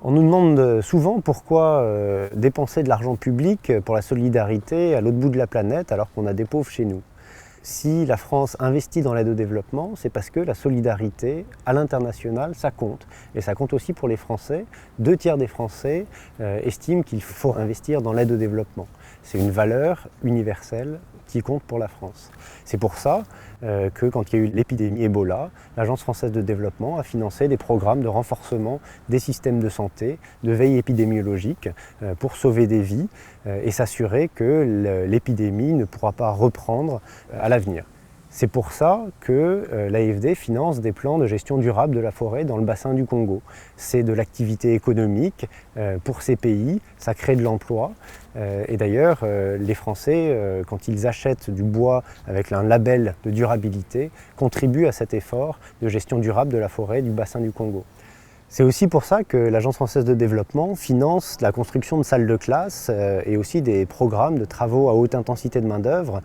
On nous demande souvent pourquoi dépenser de l'argent public pour la solidarité à l'autre bout de la planète alors qu'on a des pauvres chez nous. Si la France investit dans l'aide au développement, c'est parce que la solidarité à l'international, ça compte. Et ça compte aussi pour les Français. 2/3 des Français estiment qu'il faut investir dans l'aide au développement. C'est une valeur universelle qui compte pour la France. C'est pour ça que quand il y a eu l'épidémie Ebola, l'Agence française de développement a financé des programmes de renforcement des systèmes de santé, de veille épidémiologique pour sauver des vies et s'assurer que l'épidémie ne pourra pas reprendre à l'avenir. C'est pour ça que l'AFD finance des plans de gestion durable de la forêt dans le bassin du Congo. C'est de l'activité économique pour ces pays, ça crée de l'emploi. Et d'ailleurs, les Français, quand ils achètent du bois avec un label de durabilité, contribuent à cet effort de gestion durable de la forêt du bassin du Congo. C'est aussi pour ça que l'Agence française de développement finance la construction de salles de classe et aussi des programmes de travaux à haute intensité de main-d'œuvre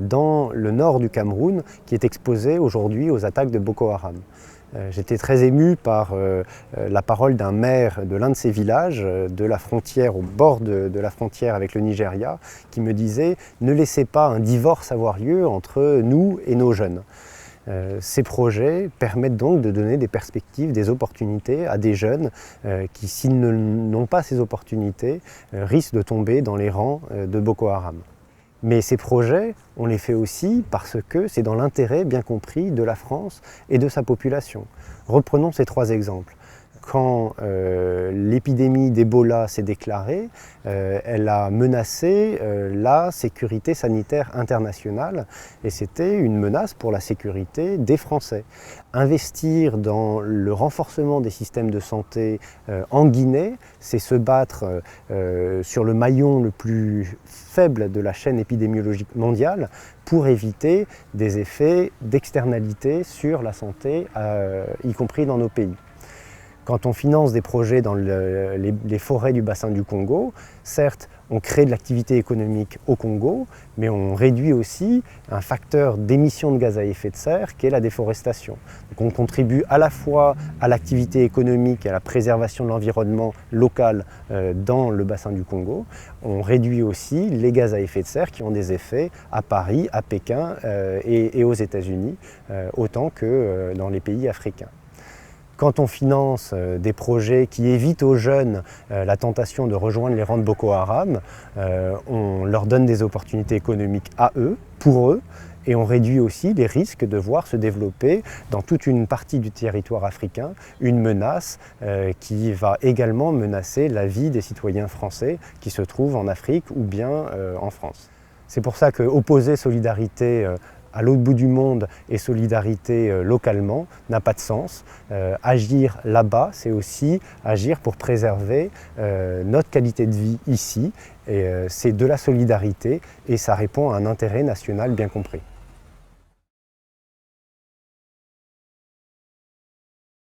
dans le nord du Cameroun qui est exposé aujourd'hui aux attaques de Boko Haram. J'étais très ému par la parole d'un maire de l'un de ces villages, de la frontière, au bord de la frontière avec le Nigeria, qui me disait « Ne laissez pas un divorce avoir lieu entre nous et nos jeunes ». Ces projets permettent donc de donner des perspectives, des opportunités à des jeunes qui, s'ils n'ont pas ces opportunités, risquent de tomber dans les rangs de Boko Haram. Mais ces projets, on les fait aussi parce que c'est dans l'intérêt bien compris de la France et de sa population. Reprenons ces 3 exemples. Quand l'épidémie d'Ebola s'est déclarée, elle a menacé la sécurité sanitaire internationale et c'était une menace pour la sécurité des Français. Investir dans le renforcement des systèmes de santé en Guinée, c'est se battre sur le maillon le plus faible de la chaîne épidémiologique mondiale pour éviter des effets d'externalité sur la santé, y compris dans nos pays. Quand on finance des projets dans les forêts du bassin du Congo, certes, on crée de l'activité économique au Congo, mais on réduit aussi un facteur d'émission de gaz à effet de serre qui est la déforestation. Donc on contribue à la fois à l'activité économique et à la préservation de l'environnement local dans le bassin du Congo. On réduit aussi les gaz à effet de serre qui ont des effets à Paris, à Pékin et aux États-Unis, autant que dans les pays africains. Quand on finance des projets qui évitent aux jeunes la tentation de rejoindre les rangs de Boko Haram, on leur donne des opportunités économiques à eux, pour eux, et on réduit aussi les risques de voir se développer dans toute une partie du territoire africain une menace qui va également menacer la vie des citoyens français qui se trouvent en Afrique ou bien en France. C'est pour ça que opposer solidarité à l'autre bout du monde et solidarité localement n'a pas de sens. Agir là-bas, c'est aussi agir pour préserver notre qualité de vie ici. Et c'est de la solidarité et ça répond à un intérêt national bien compris.